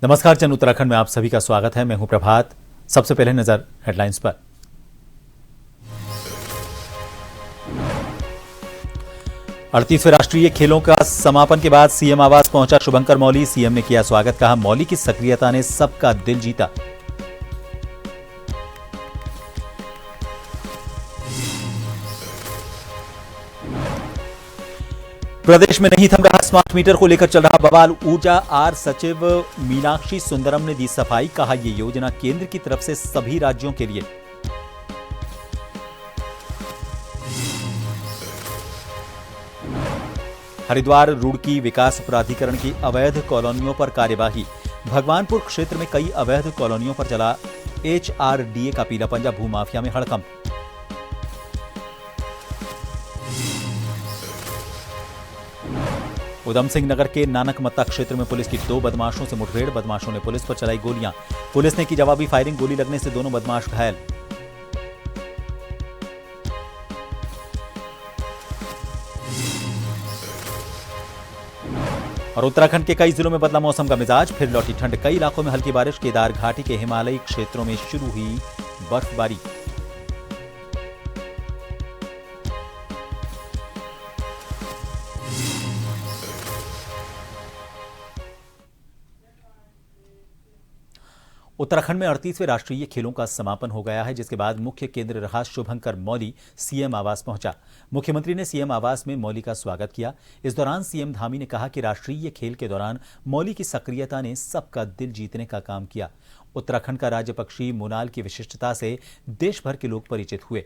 नमस्कार, चंद उत्तराखंड में आप सभी का स्वागत है। मैं हूं प्रभात। सबसे पहले नजर हेडलाइंस पर। 38वें राष्ट्रीय खेलों का समापन के बाद सीएम आवास पहुंचा शुभंकर मौली। सीएम ने किया स्वागत, कहा मौली की सक्रियता ने सबका दिल जीता। प्रदेश में नहीं थम रहा स्मार्ट मीटर को लेकर चल रहा बवाल। ऊर्जा आर सचिव मीनाक्षी सुंदरम ने दी सफाई, कहा यह योजना केंद्र की तरफ से सभी राज्यों के लिए। हरिद्वार रुड़की विकास प्राधिकरण की अवैध कॉलोनियों पर कार्यवाही। भगवानपुर क्षेत्र में कई अवैध कॉलोनियों पर चला एचआरडीए का पीला पंजा, भूमाफिया में हड़कंप। उधम सिंह नगर के नानकमत्ता क्षेत्र में पुलिस की 2 बदमाशों से मुठभेड़। बदमाशों ने पुलिस पर चलाई गोलियां। पुलिस ने की जवाबी फायरिंग, गोली लगने से दोनों बदमाश घायल। और उत्तराखंड के कई जिलों में बदला मौसम का मिजाज, फिर लौटी ठंड। कई इलाकों में हल्की बारिश। केदार घाटी के हिमालयी क्षेत्रों में शुरू हुई बर्फबारी। उत्तराखंड में 38वें राष्ट्रीय खेलों का समापन हो गया है, जिसके बाद मुख्य केंद्र रहा शुभंकर मौली सीएम आवास पहुंचा। मुख्यमंत्री ने सीएम आवास में मौली का स्वागत किया। इस दौरान सीएम धामी ने कहा कि राष्ट्रीय खेल के दौरान मौली की सक्रियता ने सबका दिल जीतने का काम किया। उत्तराखंड का राज्य पक्षी मुनाल की विशिष्टता से देश भर के लोग परिचित हुए।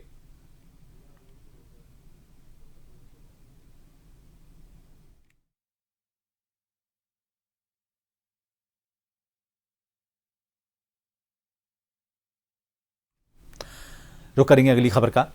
रुक करेंगे अगली खबर का।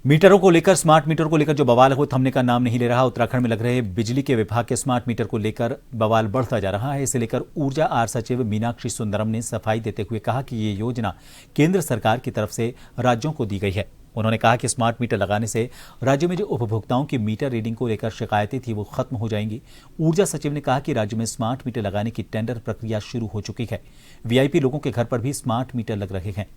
मीटरों को लेकर, स्मार्ट मीटर को लेकर जो बवाल है वो थमने का नाम नहीं ले रहा। उत्तराखंड में लग रहे बिजली के विभाग के स्मार्ट मीटर को लेकर बवाल बढ़ता जा रहा है। इसे लेकर ऊर्जा आर सचिव मीनाक्षी सुंदरम ने सफाई देते हुए कहा कि ये योजना केंद्र सरकार की तरफ से राज्यों को दी गई है। उन्होंने कहा कि स्मार्ट मीटर लगाने से राज्य में जो उपभोक्ताओं की मीटर रीडिंग को लेकर शिकायतें थी वो खत्म हो जाएंगी। ऊर्जा सचिव ने कहा कि राज्य में स्मार्ट मीटर लगाने की टेंडर प्रक्रिया शुरू हो चुकी है। वीआईपी लोगों के घर पर भी स्मार्ट मीटर लग रहे हैं।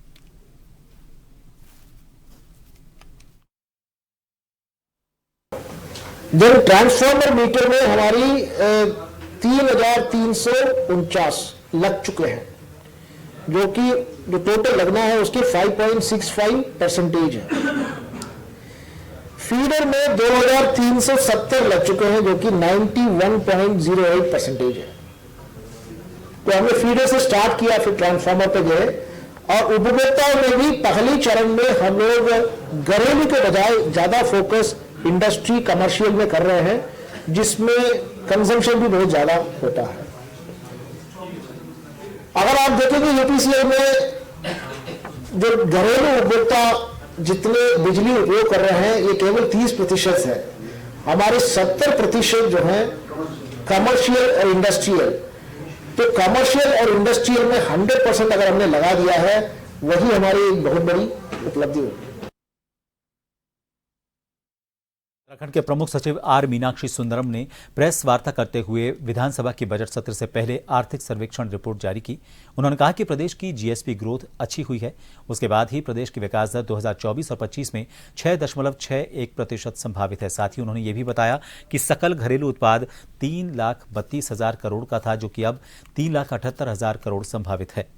जब ट्रांसफार्मर मीटर में हमारी 3,349 लग चुके हैं, जो कि जो टोटल लगना है उसकी 5.65% है। फीडर में 2,370 लग चुके हैं, जो कि 91.08% है। तो हमने फीडर से स्टार्ट किया, फिर ट्रांसफार्मर पे गए, और उपभोक्ताओं में भी पहली चरण में हम लोग घरेलू के बजाय ज्यादा फोकस इंडस्ट्री कमर्शियल में कर रहे हैं, जिसमें कंजम्पशन भी बहुत ज्यादा होता है। अगर आप देखेंगे यूपीसीएल में जो घरेलू उपभोक्ता जितने बिजली उपयोग कर रहे हैं, ये केवल 30% है। हमारे 70% जो है कमर्शियल और इंडस्ट्रियल। तो कमर्शियल और इंडस्ट्रियल में 100% अगर हमने लगा दिया है, वही हमारी एक बहुत बड़ी उपलब्धि होगी। उत्तराखंड के प्रमुख सचिव आर मीनाक्षी सुंदरम ने प्रेस वार्ता करते हुए विधानसभा के बजट सत्र से पहले आर्थिक सर्वेक्षण रिपोर्ट जारी की। उन्होंने कहा कि प्रदेश की जीएसपी ग्रोथ अच्छी हुई है। उसके बाद ही प्रदेश की विकास दर 2024 और 25 में 6.61% संभावित है। साथ ही उन्होंने ये भी बताया कि सकल घरेलू उत्पाद 3,32,000 करोड़ का था, जो कि अब 3,78,000 करोड़ संभावित है।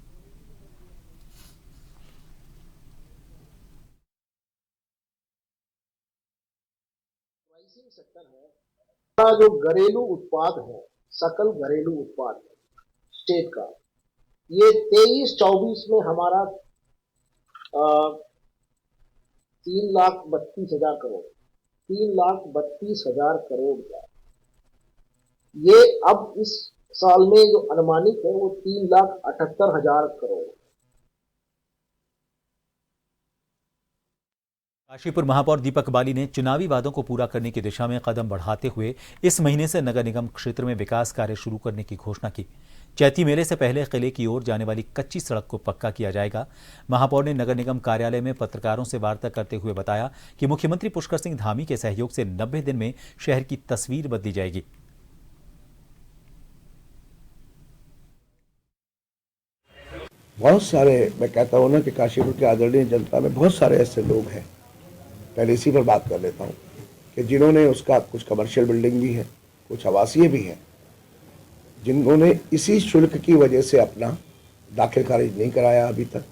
जो घरेलू उत्पाद है, सकल घरेलू उत्पाद स्टेट का, ये 23-24 में हमारा 3,32,000 करोड़ 3,32,000 करोड़ का, ये अब इस साल में जो अनुमानित है वो 3,78,000 करोड़। काशीपुर महापौर दीपक बाली ने चुनावी वादों को पूरा करने की दिशा में कदम बढ़ाते हुए इस महीने से नगर निगम क्षेत्र में विकास कार्य शुरू करने की घोषणा की। चैती मेले से पहले किले की ओर जाने वाली कच्ची सड़क को पक्का किया जाएगा। महापौर ने नगर निगम कार्यालय में पत्रकारों से वार्ता करते हुए बताया कि मुख्यमंत्री पुष्कर सिंह धामी के सहयोग से 90 दिन में शहर की तस्वीर बदली जाएगी। बहुत सारे, मैं कहता हूँ ना कि काशीपुर की आदरणीय जनता में बहुत सारे ऐसे लोग हैं, पहले इसी पर बात कर लेता हूँ, कि जिन्होंने उसका कुछ कमर्शियल बिल्डिंग भी है, कुछ आवासीय भी है, जिन्होंने इसी शुल्क की वजह से अपना दाखिल खारिज नहीं कराया अभी तक।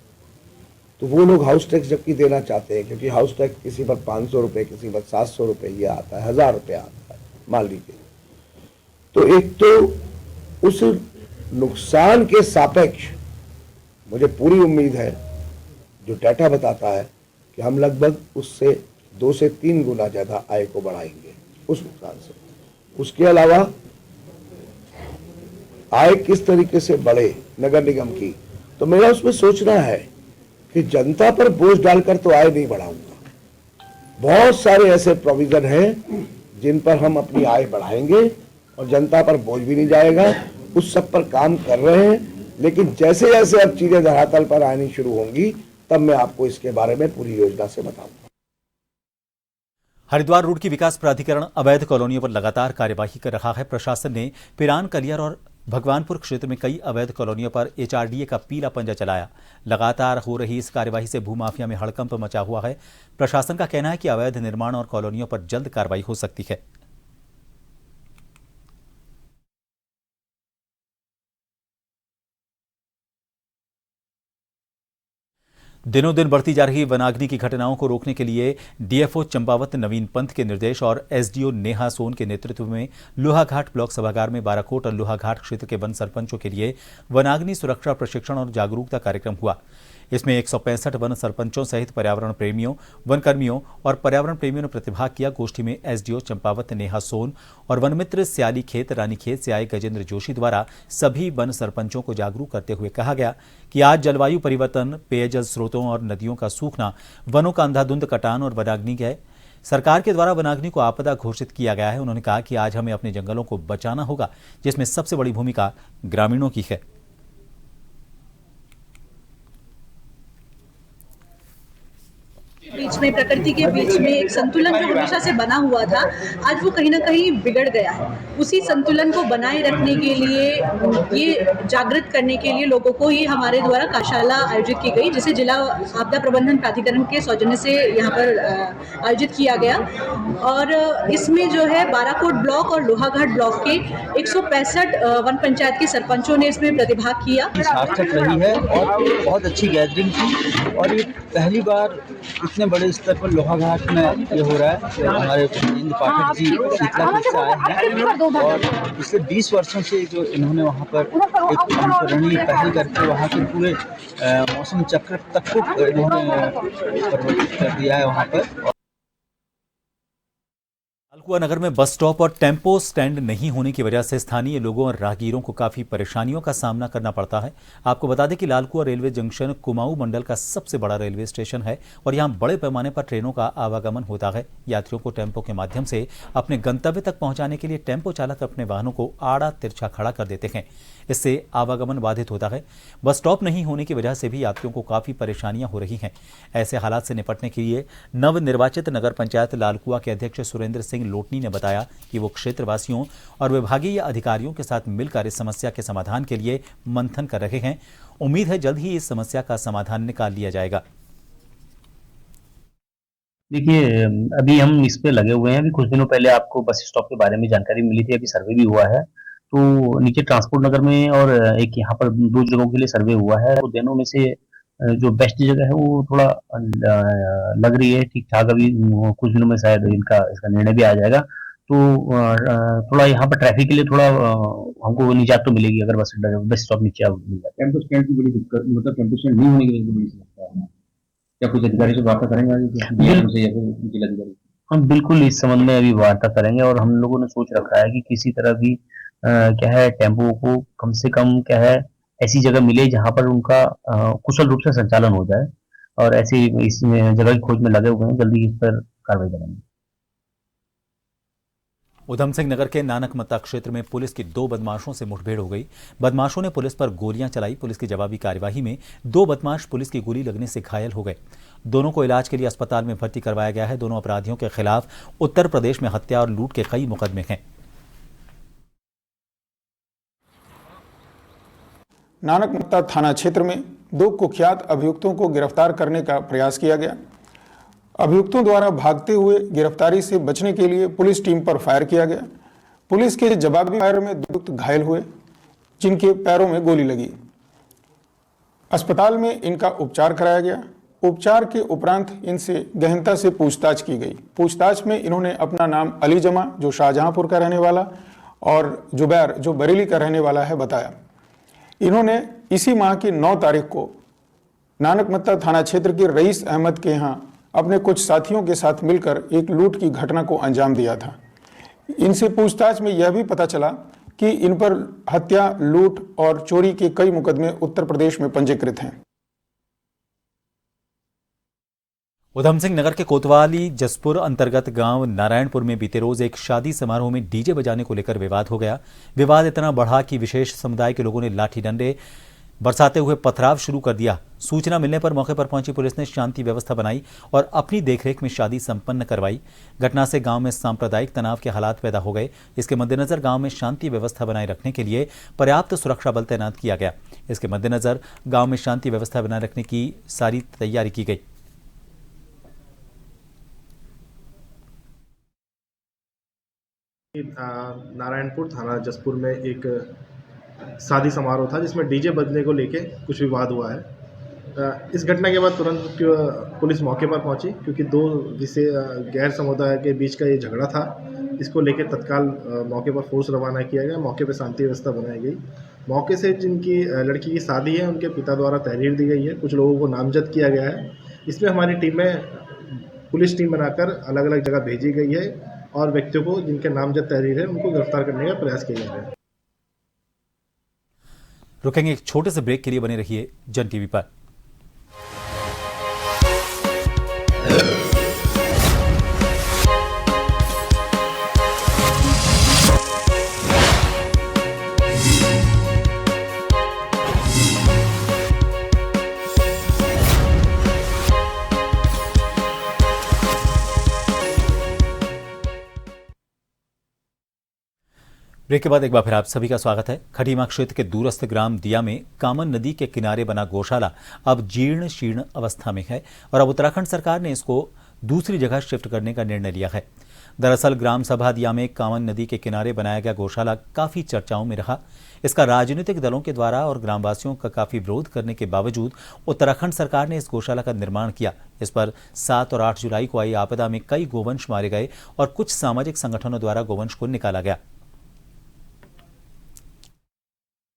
तो वो लोग हाउस टैक्स जबकि देना चाहते हैं, क्योंकि हाउस टैक्स किसी पर 500 रुपये, किसी पर 700 रुपये ये आता है, 1000 रुपये आता है मान लीजिए। तो एक तो उस नुकसान के सापेक्ष मुझे पूरी उम्मीद है, जो डाटा बताता है कि हम लगभग उससे 2 से 3 गुना ज़्यादा आय को बढ़ाएंगे उस नुकसान से। उसके अलावा आय किस तरीके से बढ़े नगर निगम की, तो मेरा उसमें सोचना है कि जनता पर बोझ डालकर तो आय नहीं बढ़ाऊंगा। बहुत सारे ऐसे प्रोविजन हैं जिन पर हम अपनी आय बढ़ाएंगे और जनता पर बोझ भी नहीं जाएगा, उस सब पर काम कर रहे हैं। लेकिन जैसे जैसे अब चीजें धरातल पर आनी शुरू होंगी तब मैं आपको इसके बारे में पूरी योजना से बताऊंगा। हरिद्वार रोड की विकास प्राधिकरण अवैध कॉलोनियों पर लगातार कार्यवाही कर रहा है। प्रशासन ने पिरान, कलियर और भगवानपुर क्षेत्र में कई अवैध कॉलोनियों पर एचआरडीए का पीला पंजा चलाया। लगातार हो रही इस कार्यवाही से भूमाफिया में हड़कंप मचा हुआ है। प्रशासन का कहना है कि अवैध निर्माण और कॉलोनियों पर जल्द कार्रवाई हो सकती है। दिनों दिन बढ़ती जा रही वनाग्नि की घटनाओं को रोकने के लिए डीएफओ चंपावत नवीन पंत के निर्देश और एसडीओ नेहा सोन के नेतृत्व में लोहाघाट ब्लॉक सभागार में बाराकोट और लोहाघाट क्षेत्र के वन सरपंचों के लिए वनाग्नि सुरक्षा प्रशिक्षण और जागरूकता कार्यक्रम हुआ। इसमें 165 वन सरपंचों सहित पर्यावरण प्रेमियों, वन कर्मियों और पर्यावरण प्रेमियों ने प्रतिभाग किया। गोष्ठी में एसडीओ चंपावत नेहा सोन और वन मित्र स्याली खेत रानीखेत से आए गजेंद्र जोशी द्वारा सभी वन सरपंचों को जागरूक करते हुए कहा गया कि आज जलवायु परिवर्तन, पेयजल स्रोतों और नदियों का सूखना, वनों का अंधाधुंध कटान और वनाग्नि है। सरकार के द्वारा वनाग्नि को आपदा घोषित किया गया है। उन्होंने कहा कि आज हमें अपने जंगलों को बचाना होगा, जिसमें सबसे बड़ी भूमिका ग्रामीणों की है। बीच में, प्रकृति के बीच में एक संतुलन जो हमेशा से बना हुआ था, आज वो कहीं ना कहीं बिगड़ गया है। उसी संतुलन को बनाए रखने के लिए, ये जागृत करने के लिए लोगों को ये हमारे द्वारा कार्यशाला आयोजित की गई, जिसे जिला आपदा प्रबंधन प्राधिकरण के सौजन्य से यहाँ पर आयोजित किया गया। और इसमें जो है बाराकोट ब्लॉक और लोहाघाट ब्लॉक के 165 वन पंचायत के सरपंचों ने इसमें प्रतिभाग किया। सार्थक रही है और बहुत अच्छी गैदरिंग थी और ये पहली बार इतने बड़े स्तर पर लोहाघाट में ये हो रहा है। हमारे इंद्र पाठक जी शीतला से आए हैं और पिछले 20 वर्षों से जो इन्होंने वहाँ पर एक अनुकरणीय पहल करके वहाँ के पूरे मौसम चक्र तक को इन्होंने परिवर्तित कर दिया है वहाँ पर। लालकुआ नगर में बस स्टॉप और टेम्पो स्टैंड नहीं होने की वजह से स्थानीय लोगों और राहगीरों को काफी परेशानियों का सामना करना पड़ता है। आपको बता दें कि लालकुआ रेलवे जंक्शन कुमाऊं मंडल का सबसे बड़ा रेलवे स्टेशन है और यहां बड़े पैमाने पर ट्रेनों का आवागमन होता है। यात्रियों को टेम्पो के माध्यम से अपने गंतव्य तक पहुंचाने के लिए टेम्पो चालक अपने वाहनों को आड़ा तिरछा खड़ा कर देते हैं। इससे आवागमन बाधित होता है। बस स्टॉप नहीं होने की वजह से भी यात्रियों को काफी परेशानियां हो रही हैं। ऐसे हालात से निपटने के लिए नवनिर्वाचित नगर पंचायत लालकुआ के अध्यक्ष सुरेंद्र सिंह लोटनी ने बताया कि वो क्षेत्रवासियों और विभागीय अधिकारियों के साथ मिलकर इस समस्या के समाधान के लिए मंथन कर रहे हैं। उम्मीद है जल्द ही इस समस्या का समाधान निकाल लिया जाएगा। देखिए, अभी हम इस पे लगे हुए हैं। अभी कुछ दिनों पहले आपको बस स्टॉप के बारे में जानकारी मिली थी, अभी सर्वे भी हुआ है। तो नीचे ट्रांसपोर्ट नगर में और एक यहाँ पर 2 जगहों के लिए सर्वे हुआ है। तो दोनों में से जो बेस्ट जगह है वो थोड़ा लग रही है ठीक ठाक। अभी कुछ दिनों में शायद इसका निर्णय भी आ जाएगा। तो थोड़ा यहाँ पर ट्रैफिक के लिए थोड़ा हमको निजात तो मिलेगी अगर बस स्टॉप नीचे मिल जाए। टेम्पो स्टैंड की बड़ी दिक्कत, मतलब टेम्पो स्टैंड नहीं होने की वजह से बड़ी समस्या है। क्या कुछ अधिकारी से वार्ता करेंगे आगे? हम बिल्कुल इस संबंध में अभी वार्ता करेंगे और हम लोगों ने सोच रखा है कि किसी तरह भी क्या है टेम्पो को कम से कम क्या है ऐसी जगह मिले जहां पर उनका कुशल रूप से संचालन हो जाए, और ऐसी इस जगह की खोज में लगे हुए हैं। जल्दी इस पर कार्रवाई करेंगे। उधम सिंह नगर के नानकमत्ता क्षेत्र में पुलिस की 2 बदमाशों से मुठभेड़ हो गई। बदमाशों ने पुलिस पर गोलियां चलाई। पुलिस की जवाबी कार्यवाही में 2 बदमाश पुलिस की गोली लगने से घायल हो गए। दोनों को इलाज के लिए अस्पताल में भर्ती करवाया गया है। दोनों अपराधियों के खिलाफ उत्तर प्रदेश में हत्या और लूट के कई मुकदमे हैं। नानकमत्ता थाना क्षेत्र में 2 कुख्यात अभियुक्तों को गिरफ्तार करने का प्रयास किया गया। अभियुक्तों द्वारा भागते हुए गिरफ्तारी से बचने के लिए पुलिस टीम पर फायर किया गया। पुलिस के जवाबी फायर में 2 अभियुक्त घायल हुए, जिनके पैरों में गोली लगी। अस्पताल में इनका उपचार कराया गया। उपचार के उपरांत इनसे गहनता से पूछताछ की गई। पूछताछ में इन्होंने अपना नाम अली जमा, जो शाहजहांपुर का रहने वाला, और जुबैर, जो बरेली का रहने वाला है, बताया। इन्होंने इसी माह की 9 तारीख को नानकमत्ता थाना क्षेत्र के रईस अहमद के यहाँ अपने कुछ साथियों के साथ मिलकर एक लूट की घटना को अंजाम दिया था। इनसे पूछताछ में यह भी पता चला कि इन पर हत्या, लूट और चोरी के कई मुकदमे उत्तर प्रदेश में पंजीकृत हैं। उधम सिंह नगर के कोतवाली जसपुर अंतर्गत गांव नारायणपुर में बीते रोज एक शादी समारोह में डीजे बजाने को लेकर विवाद हो गया। विवाद इतना बढ़ा कि विशेष समुदाय के लोगों ने लाठी डंडे बरसाते हुए पथराव शुरू कर दिया। सूचना मिलने पर मौके पर पहुंची पुलिस ने शांति व्यवस्था बनाई और अपनी देखरेख में शादी संपन्न करवाई। घटना से गांव में सांप्रदायिक तनाव के हालात पैदा हो गए। इसके मद्देनजर गांव में शांति व्यवस्था बनाए रखने के लिए पर्याप्त सुरक्षा बल तैनात किया गया। इसके मद्देनजर गांव में शांति व्यवस्था बनाए रखने की सारी तैयारी की गई। नारायणपुर थाना जसपुर में एक शादी समारोह था जिसमें डीजे बजने को लेके कुछ विवाद हुआ है। इस घटना के बाद तुरंत पुलिस मौके पर पहुंची, क्योंकि 2 गैर समुदाय के बीच का ये झगड़ा था। इसको लेके तत्काल मौके पर फोर्स रवाना किया गया। मौके पर शांति व्यवस्था बनाई गई। मौके से जिनकी लड़की की शादी है उनके पिता द्वारा तहरीर दी गई है। कुछ लोगों को नामजद किया गया है। इसमें हमारी टीमें पुलिस टीम बनाकर अलग अलग जगह भेजी गई है और व्यक्तियों को जिनके नामजद तहरीर है उनको गिरफ्तार करने का प्रयास किया जा रहा है। रुकेंगे एक छोटे से ब्रेक के लिए, बने रहिए जन टीवी पर। ब्रेक के बाद एक बार फिर आप सभी का स्वागत है। खटीमा क्षेत्र के दूरस्थ ग्राम दिया में कामन नदी के किनारे बना गौशाला अब जीर्ण शीर्ण अवस्था में है और अब उत्तराखंड सरकार ने इसको दूसरी जगह शिफ्ट करने का निर्णय लिया है। दरअसल ग्राम सभा दिया में कामन नदी के किनारे बनाया गया गौशाला काफी चर्चाओं में रहा। इसका राजनीतिक दलों के द्वारा और ग्रामवासियों का काफी विरोध करने के बावजूद उत्तराखंड सरकार ने इस गौशाला का निर्माण किया। इस पर 7 और 8 जुलाई को आई आपदा में कई गोवंश मारे गए और कुछ सामाजिक संगठनों द्वारा गोवंश को निकाला गया।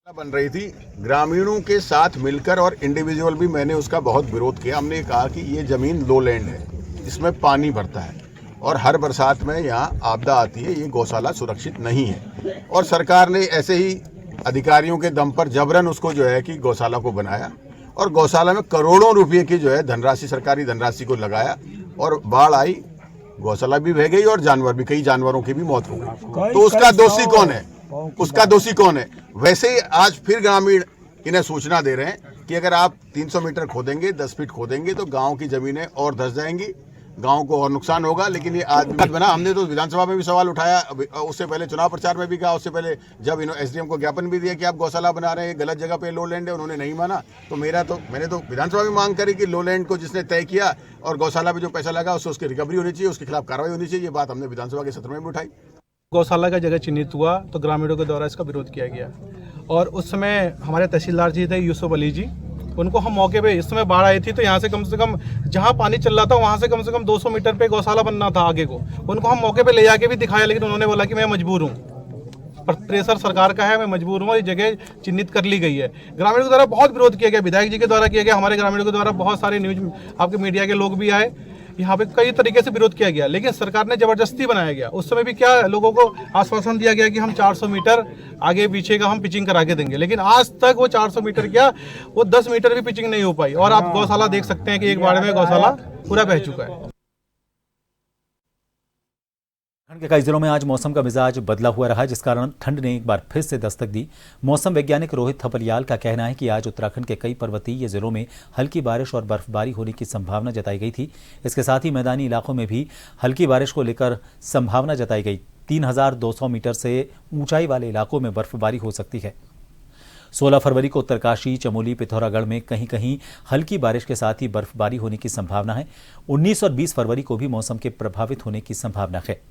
बन रही थी, ग्रामीणों के साथ मिलकर और इंडिविजुअल भी मैंने उसका बहुत विरोध किया। हमने कहा कि ये जमीन लो लैंड है, इसमें पानी भरता है और हर बरसात में यहाँ आपदा आती है, ये गौशाला सुरक्षित नहीं है। और सरकार ने ऐसे ही अधिकारियों के दम पर जबरन उसको जो है कि गौशाला को बनाया और गौशाला में करोड़ों रुपये की जो है धनराशि, सरकारी धनराशि को लगाया और बाढ़ आई, गौशाला भी बह गई और जानवर भी, कई जानवरों की भी मौत हो गई। तो उसका दोषी कौन है? उसका दोषी कौन है? वैसे ही आज फिर ग्रामीण इन्हें सूचना दे रहे हैं कि अगर आप 300 मीटर खोदेंगे, 10 फीट खोदेंगे तो गांव की जमीनें और धंस जाएंगी, गांव को और नुकसान होगा। लेकिन ये आज बना, हमने तो विधानसभा में भी सवाल उठाया, उससे पहले चुनाव प्रचार में भी कहा, उससे पहले जब एसडीएम को ज्ञापन भी दिया कि आप गौशाला बना रहे हैं, गलत जगह पे लो लैंड है, उन्होंने नहीं माना। तो मैंने तो विधानसभा में मांग करी कि लो लैंड को जिसने तय किया और गौशाला में जो पैसा लगा उसकी रिकवरी होनी चाहिए, उसके खिलाफ कार्रवाई होनी चाहिए। ये बात हमने विधानसभा के सत्र में भी उठाई। गौशाला का जगह चिन्हित हुआ तो ग्रामीणों के द्वारा इसका विरोध किया गया और उस समय हमारे तहसीलदार जी थे यूसुफ अली जी, उनको हम मौके पे, इस समय बाढ़ आई थी तो यहाँ से कम जहाँ पानी चल रहा था वहाँ से कम 200 मीटर पे गौशाला बनना था आगे को, उनको हम मौके पे ले जाके भी दिखाया, लेकिन उन्होंने बोला कि मैं मजबूर हूँ, प्रेशर सरकार का है, मैं मजबूर हूँ, ये जगह चिन्हित कर ली गई है। ग्रामीणों के द्वारा बहुत विरोध किया गया, विधायक जी के द्वारा किया गया, हमारे ग्रामीणों के द्वारा बहुत सारे न्यूज आपके मीडिया के लोग भी आए, यहाँ पे कई तरीके से विरोध किया गया, लेकिन सरकार ने जबरदस्ती बनाया गया। उस समय भी क्या लोगों को आश्वासन दिया गया कि हम 400 मीटर आगे पीछे का हम पिचिंग करा के देंगे, लेकिन आज तक वो 400 मीटर क्या, वो 10 मीटर भी पिचिंग नहीं हो पाई। और आप गौशाला देख सकते हैं कि एक बार में गौशाला पूरा बह चुका है। ठंड के कई जिलों में आज मौसम का मिजाज बदला हुआ रहा, जिस कारण ठंड ने एक बार फिर से दस्तक दी। मौसम वैज्ञानिक रोहित थपलियाल का कहना है कि आज उत्तराखंड के कई पर्वतीय जिलों में हल्की बारिश और बर्फबारी होने की संभावना जताई गई थी। इसके साथ ही मैदानी इलाकों में भी हल्की बारिश को लेकर संभावना जताई गई। 3200 मीटर से ऊंचाई वाले इलाकों में बर्फबारी हो सकती है। 16 फरवरी को उत्तरकाशी, चमोली, पिथौरागढ़ में कहीं कहीं हल्की बारिश के साथ ही बर्फबारी होने की संभावना है। 19 और 20 फरवरी को भी मौसम के प्रभावित होने की संभावना है।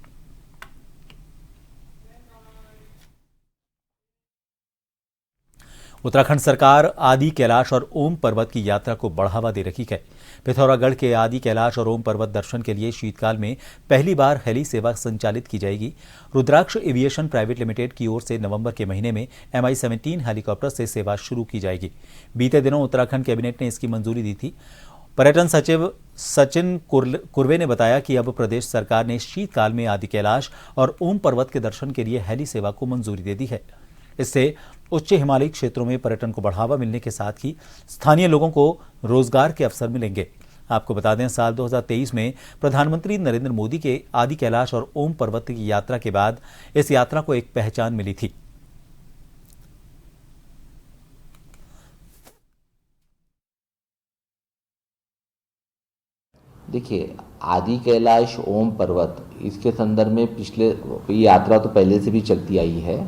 उत्तराखंड सरकार आदि कैलाश और ओम पर्वत की यात्रा को बढ़ावा दे रही है। पिथौरागढ़ के आदि कैलाश और ओम पर्वत दर्शन के लिए शीतकाल में पहली बार हेली सेवा संचालित की जाएगी। रुद्राक्ष एविएशन प्राइवेट लिमिटेड की ओर से नवंबर के महीने में MI-17 हेलीकॉप्टर से सेवा शुरू की जाएगी। बीते दिनों उत्तराखंड कैबिनेट ने इसकी मंजूरी दी थी। पर्यटन सचिव सचिन कुर्वे ने बताया कि अब प्रदेश सरकार ने शीतकाल में आदि कैलाश और ओम पर्वत के दर्शन के लिए हेली सेवा को मंजूरी दे दी है। इससे उच्च हिमालयी क्षेत्रों में पर्यटन को बढ़ावा मिलने के साथ ही स्थानीय लोगों को रोजगार के अवसर मिलेंगे। आपको बता दें, साल 2023 में प्रधानमंत्री नरेंद्र मोदी के आदि कैलाश और ओम पर्वत की यात्रा के बाद इस यात्रा को एक पहचान मिली थी। देखिए, आदि कैलाश ओम पर्वत इसके संदर्भ में पिछले यात्रा तो पहले से भी चलती आई है,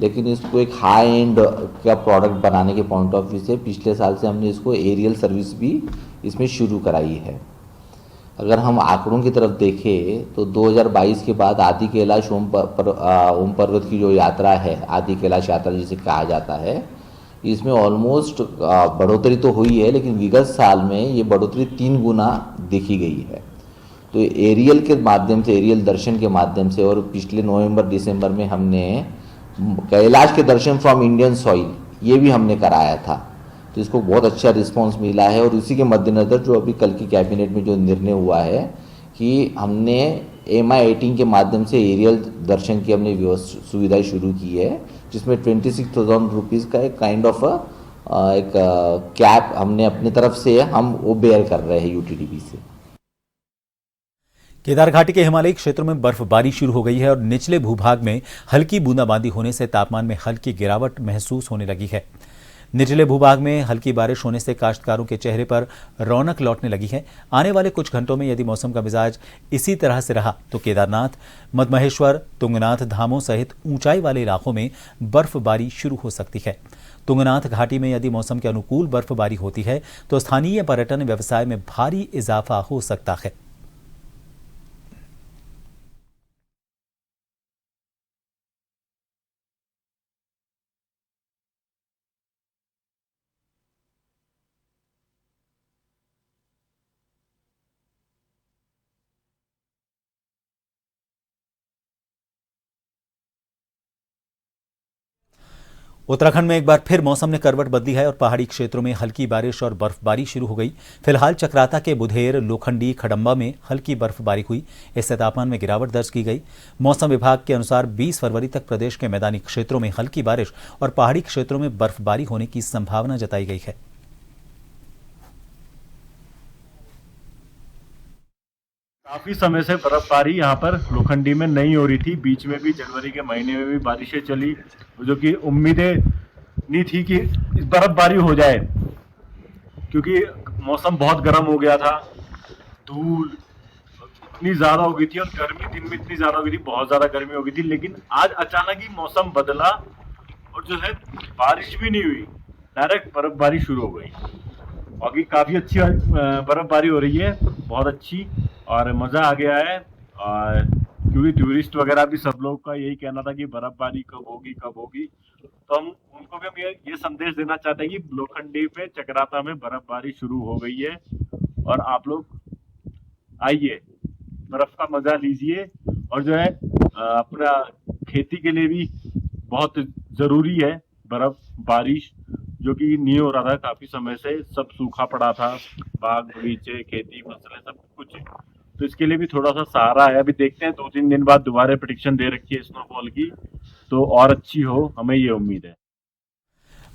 लेकिन इसको एक हाई एंड का प्रोडक्ट बनाने के पॉइंट ऑफ व्यू से पिछले साल से हमने इसको एरियल सर्विस भी इसमें शुरू कराई है। अगर हम आंकड़ों की तरफ देखें तो 2022 के बाद आदि कैलाश ओम पर्वत की जो यात्रा है, आदि कैलाश यात्रा जिसे कहा जाता है, इसमें ऑलमोस्ट बढ़ोतरी तो हुई है, लेकिन विगत साल में ये बढ़ोतरी 3 गुना देखी गई है। तो एरियल के माध्यम से, एरियल दर्शन के माध्यम से, और पिछले नवंबर-दिसंबर में हमने कैलाश के दर्शन फ्रॉम इंडियन सॉइल ये भी हमने कराया था। तो इसको बहुत अच्छा रिस्पांस मिला है, और उसी के मद्देनज़र जो अभी कल की कैबिनेट में जो निर्णय हुआ है कि हमने MI-18 के माध्यम से एरियल दर्शन की हमने सुविधाएं शुरू की है, जिसमें 26,000 रुपीज़ का एक काइंड ऑफ एक कैप हमने अपनी तरफ से हम वो बेयर कर रहे हैं UTDB से। केदार घाटी के हिमालयी क्षेत्रों में बर्फबारी शुरू हो गई है और निचले भूभाग में हल्की बूंदाबांदी होने से तापमान में हल्की गिरावट महसूस होने लगी है। निचले भूभाग में हल्की बारिश होने से काश्तकारों के चेहरे पर रौनक लौटने लगी है। आने वाले कुछ घंटों में यदि मौसम का मिजाज इसी तरह से रहा तो केदारनाथ, मदमहेश्वर, तुंगनाथ धामों सहित ऊंचाई वाले इलाकों में बर्फबारी शुरू हो सकती है। तुंगनाथ घाटी में यदि मौसम के अनुकूल बर्फबारी होती है तो स्थानीय पर्यटन व्यवसाय में भारी इजाफा हो सकता है। उत्तराखंड में एक बार फिर मौसम ने करवट बदली है और पहाड़ी क्षेत्रों में हल्की बारिश और बर्फबारी शुरू हो गई। फिलहाल चक्राता के बुधेर, लोखंडी, खडंबा में हल्की बर्फबारी हुई। इससे तापमान में गिरावट दर्ज की गई। मौसम विभाग के अनुसार 20 फरवरी तक प्रदेश के मैदानी क्षेत्रों में हल्की बारिश और पहाड़ी क्षेत्रों में बर्फबारी होने की संभावना जताई गई है। काफी समय से बर्फबारी यहाँ पर लोखंडी में नहीं हो रही थी। बीच में भी जनवरी के महीने में भी बारिशें चली, जो कि उम्मीदें नहीं थी कि इस बर्फबारी हो जाए, क्योंकि मौसम बहुत गर्म हो गया था, धूल इतनी ज्यादा हो गई थी और गर्मी दिन में इतनी ज्यादा हो गई थी, बहुत ज्यादा गर्मी हो गई थी। लेकिन आज अचानक ही मौसम बदला और जो है बारिश भी नहीं हुई, डायरेक्ट बर्फबारी शुरू हो गई। बाकी काफी अच्छी बर्फबारी हो रही है, बहुत अच्छी, और मजा आ गया है। और क्योंकि टूरिस्ट वगैरह भी सब लोग का यही कहना था कि बर्फबारी कब होगी, तो हम उनको भी हम ये संदेश देना चाहते हैं कि लोखंडी पे, चक्राता में बर्फबारी शुरू हो गई है और आप लोग आइए, बर्फ का मजा लीजिए। और जो है अपना खेती के लिए भी बहुत जरूरी है बर्फ, बारिश, जो कि नहीं हो रहा था काफी समय से, सब सूखा पड़ा था, बाग बगीचे, खेती, फसलें, सब कुछ। तो इसके लिए भी थोड़ा सा सहारा है। अभी देखते हैं 2-3 दिन बाद दोबारा प्रेडिक्शन दे रखी है स्नोफॉल की, तो और अच्छी हो, हमें ये उम्मीद है।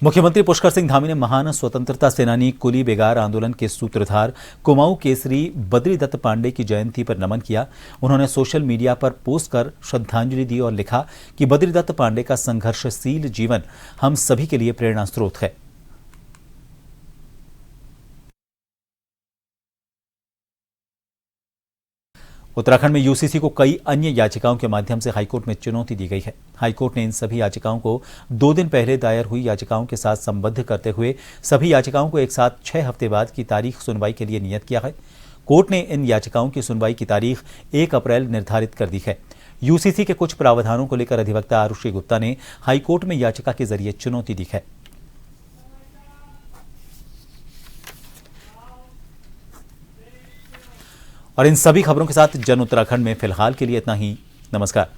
मुख्यमंत्री पुष्कर सिंह धामी ने महान स्वतंत्रता सेनानी कुली बेगार आंदोलन के सूत्रधार कुमाऊं केसरी बद्रीदत्त पांडे की जयंती पर नमन किया। उन्होंने सोशल मीडिया पर पोस्ट कर श्रद्धांजलि दी और लिखा कि बद्रीदत्त पांडे का संघर्षशील जीवन हम सभी के लिए प्रेरणा स्रोत है। उत्तराखंड में यूसीसी को कई अन्य याचिकाओं के माध्यम से हाईकोर्ट में चुनौती दी गई है। हाईकोर्ट ने इन सभी याचिकाओं को 2 दिन पहले दायर हुई याचिकाओं के साथ संबद्ध करते हुए सभी याचिकाओं को एक साथ 6 हफ्ते बाद की तारीख सुनवाई के लिए नियत किया है। कोर्ट ने इन याचिकाओं की सुनवाई की तारीख 1 अप्रैल निर्धारित कर दी है। यूसीसी के कुछ प्रावधानों को लेकर अधिवक्ता आरुषि गुप्ता ने हाईकोर्ट में याचिका के जरिए चुनौती दी है। और इन सभी खबरों के साथ जन उत्तराखंड में फिलहाल के लिए इतना ही। नमस्कार।